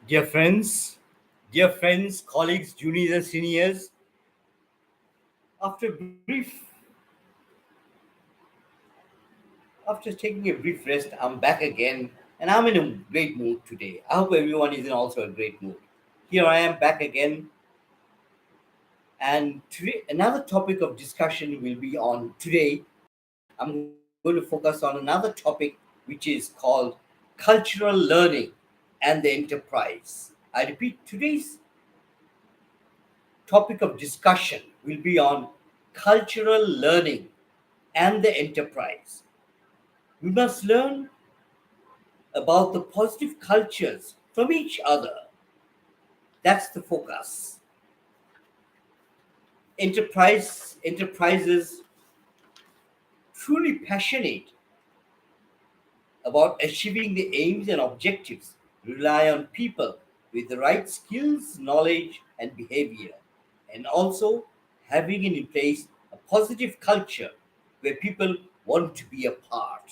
Dear friends, dear friends, colleagues, juniors and seniors, after after taking a brief rest, I'm back again and I'm in a great mood today. I hope everyone is in also a great mood. Here I am back again, and today another topic of discussion will be on today. I'm going to focus on another topic which is called cultural learning and the enterprise. I repeat, today's topic of discussion will be on cultural learning and the enterprise. We must learn about the positive cultures from each other. That's the focus. Enterprises truly passionate about achieving the aims and objectives rely on people with the right skills, knowledge, and behavior, and also having in place a positive culture where people want to be a part.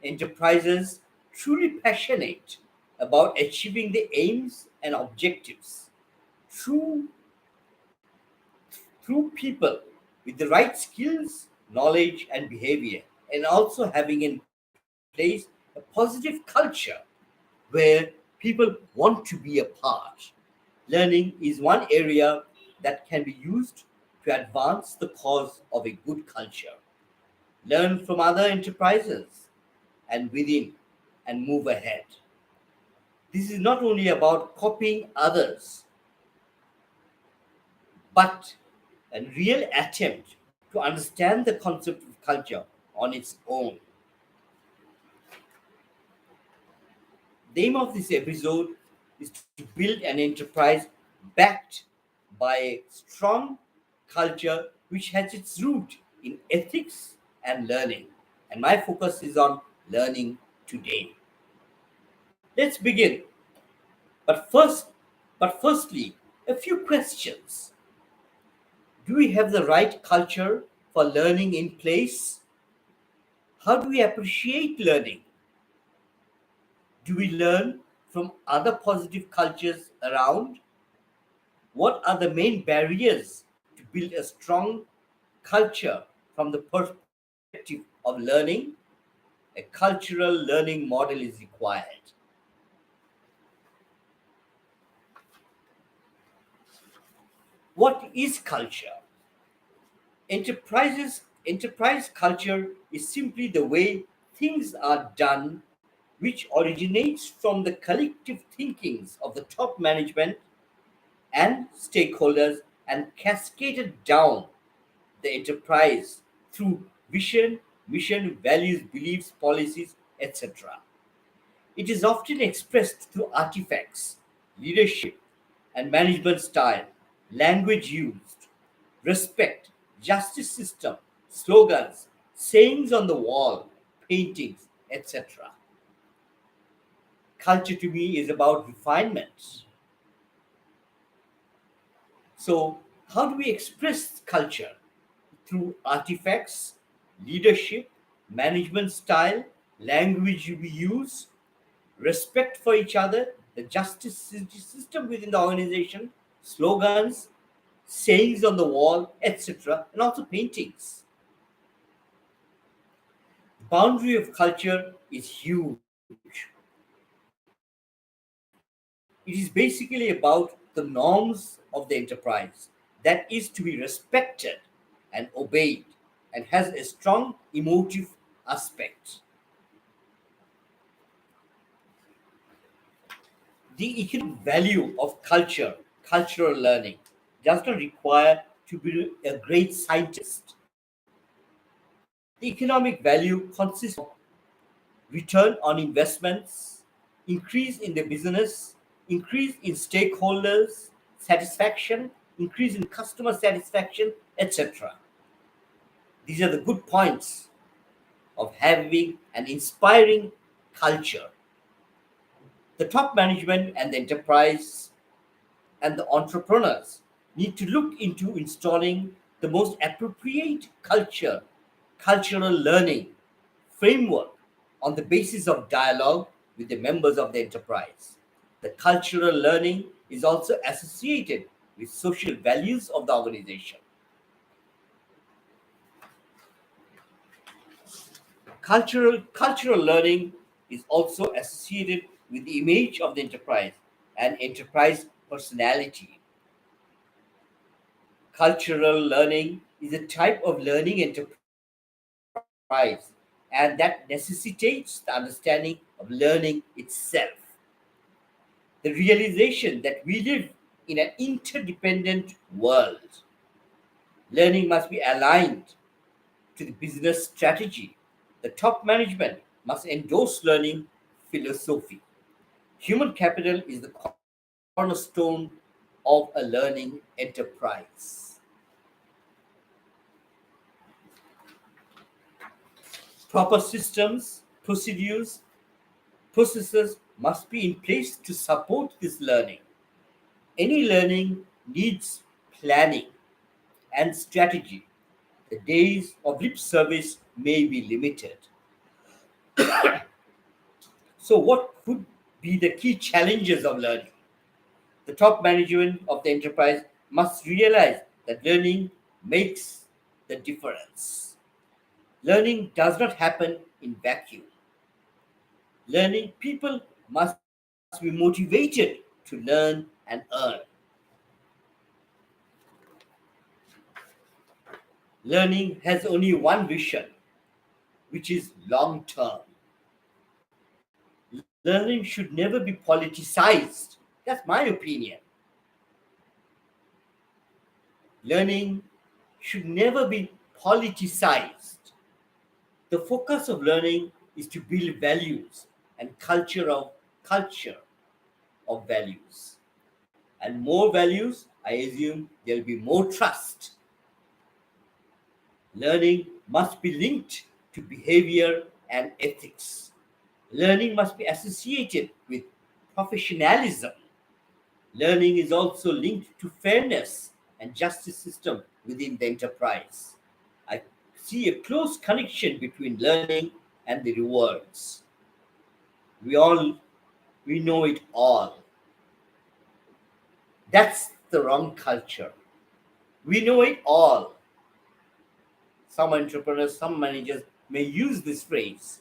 Enterprises truly passionate about achieving the aims and objectives through through people with the right skills, knowledge, and behavior, and also having in place a positive culture where people want to be a part. Learning is one area that can be used to advance the cause of a good culture. Learn from other enterprises and within and move ahead. This is not only about copying others, but a real attempt to understand the concept of culture on its own. The aim of this episode is to build an enterprise backed by a strong culture which has its root in ethics and learning. And my focus is on learning today. Let's begin. But first, but firstly, a few questions. Do we have the right culture for learning in place? How do we appreciate learning? Do we learn from other positive cultures around? What are the main barriers to build a strong culture from the perspective of learning? A cultural learning model is required. What is culture? Enterprise culture is simply the way things are done, which originates from the collective thinkings of the top management and stakeholders and cascaded down the enterprise through vision, mission, values, beliefs, policies, etc. It is often expressed through artifacts, leadership and management style, language used, respect, justice system, slogans, sayings on the wall, paintings, etc. Culture to me is about refinement. So, how do we express culture? Through artifacts, leadership, management style, language we use, respect for each other, the justice system within the organization, slogans, sayings on the wall, etc., and also paintings. The boundary of culture is huge. It is basically about the norms of the enterprise that is to be respected and obeyed and has a strong emotive aspect. The economic value of cultural learning, does not require to be a great scientist. The economic value consists of return on investments, increase in the business, increase in stakeholders' satisfaction, increase in customer satisfaction, etc. These are the good points of having an inspiring culture. The top management and the enterprise and the entrepreneurs need to look into installing the most appropriate cultural learning framework on the basis of dialogue with the members of the enterprise. The cultural learning is also associated with social values of the organization. Cultural learning is also associated with the image of the enterprise and enterprise personality. Cultural learning is a type of learning enterprise, and that necessitates the understanding of learning itself. The realization that we live in an interdependent world. Learning must be aligned to the business strategy. The top management must endorse learning philosophy. Human capital is the cornerstone of a learning enterprise. Proper systems, procedures, processes must be in place to support this learning. Any learning needs planning and strategy. The days of lip service may be limited. So, what could be the key challenges of learning? The top management of the enterprise must realize that learning makes the difference. Learning does not happen in vacuum. Learning people must be motivated to learn and earn. Learning has only one vision, which is long term. Learning should never be politicized. That's my opinion. Learning should never be politicized. The focus of learning is to build values and culture of values. And more values, I assume there'll be more trust. Learning must be linked to behavior and ethics. Learning must be associated with professionalism. Learning is also linked to fairness and justice system within the enterprise. I see a close connection between learning and the rewards. We all we know it all. That's the wrong culture. We know it all. Some entrepreneurs, some managers may use this phrase.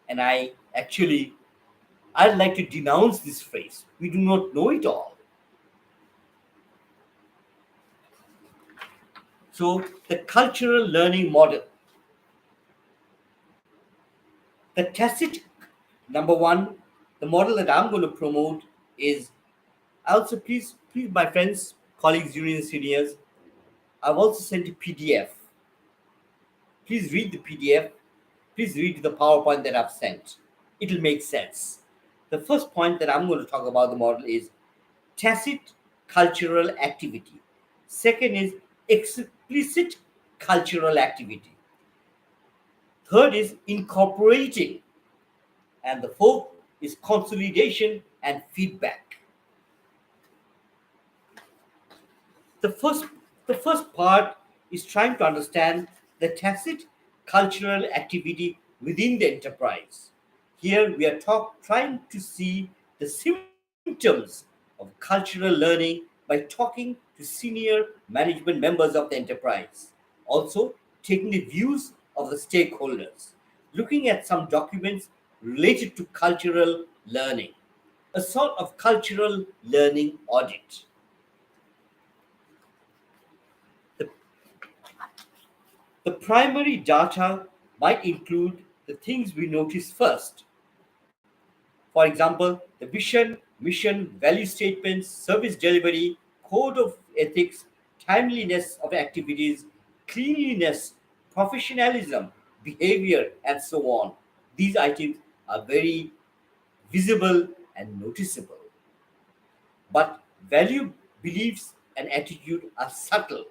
And I'd like to denounce this phrase. We do not know it all. So the cultural learning model, the tacit number one, the model that I'm going to promote is also please my friends, colleagues, juniors, seniors, I've also sent a PDF. Please read the PDF. Please read the PowerPoint that I've sent. It'll make sense. The first point that I'm going to talk about the model is tacit cultural activity. Second is explicit cultural activity. Third is incorporating. And the fourth is consolidation and feedback. The first, the first part is trying to understand the tacit cultural activity within the enterprise. Here we are trying to see the symptoms of cultural learning by talking to senior management members of the enterprise. Also, taking the views of the stakeholders, looking at some documents related to cultural learning, a sort of cultural learning audit. The The primary data might include the things we notice first. For example, the vision, mission, value statements, service delivery, code of ethics, timeliness of activities, cleanliness, professionalism, behavior, and so on. These items are very visible and noticeable. But value, beliefs, and attitude are subtle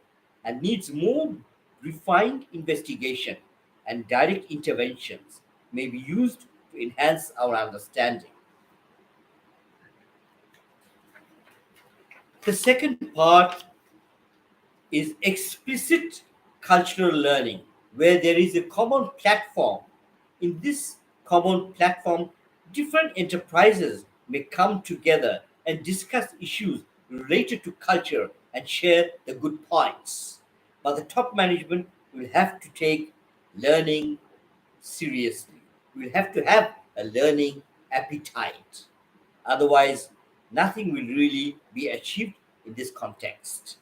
and needs more refined investigation, and direct interventions may be used to enhance our understanding. The second part is explicit cultural learning, where there is a common platform. In this common platform, different enterprises may come together and discuss issues related to culture and share the good points. But the top management will have to take learning seriously. We'll have to have a learning appetite. Otherwise, nothing will really be achieved in this context.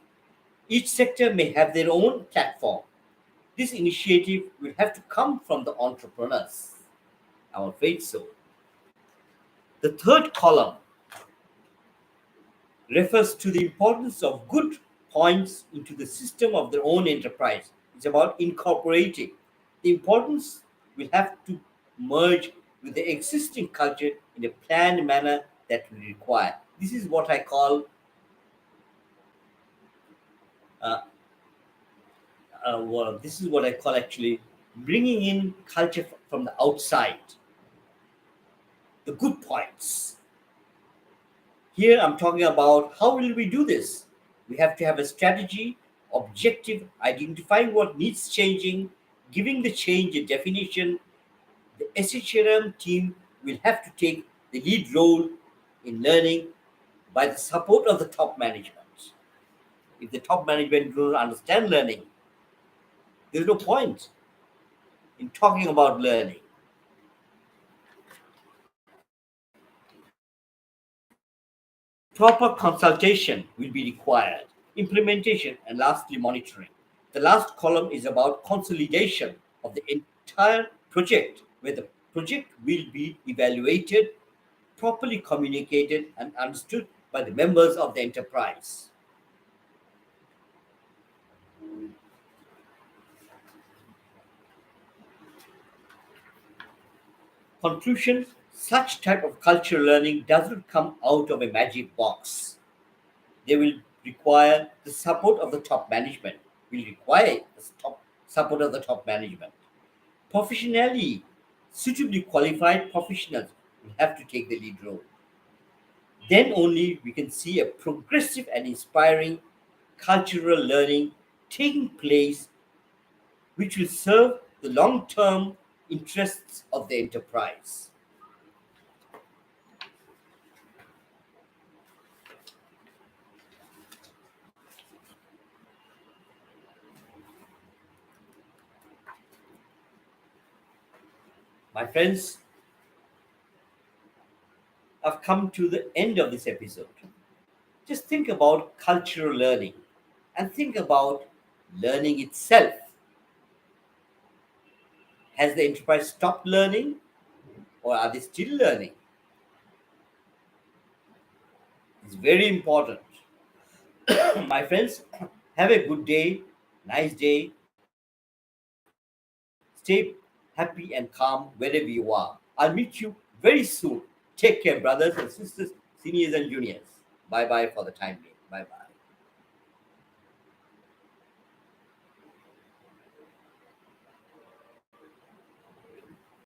Each sector may have their own platform. This initiative will have to come from the entrepreneurs. I'm afraid so. The third column refers to the importance of good points into the system of their own enterprise. It's about incorporating. The importance will have to merge with the existing culture in a planned manner that will require. This is what I call, uh, well, this is what I call actually bringing in culture from the outside, the good points. Here I'm talking about how will we do this? We have to have a strategy, objective, identifying what needs changing, giving the change a definition. The SHRM team will have to take the lead role in learning by the support of the top management. If the top management do not understand learning, there's no point in talking about learning. Proper consultation will be required, implementation, and lastly, monitoring. The last column is about consolidation of the entire project, where the project will be evaluated, properly communicated, and understood by the members of the enterprise. Conclusion: such type of cultural learning doesn't come out of a magic box. They will require the support of the top management, will require the support of the top management. Professionally, suitably qualified professionals will have to take the lead role. Then only we can see a progressive and inspiring cultural learning taking place, which will serve the long term interests of the enterprise. My friends, I've come to the end of this episode. Just think about cultural learning and think about learning itself. Has the enterprise stopped learning or are they still learning? It's very important. My friends, have a good day, nice day. Stay happy and calm wherever you are. I'll meet you very soon. Take care, brothers and sisters, seniors and juniors. Bye bye for the time being. Bye bye.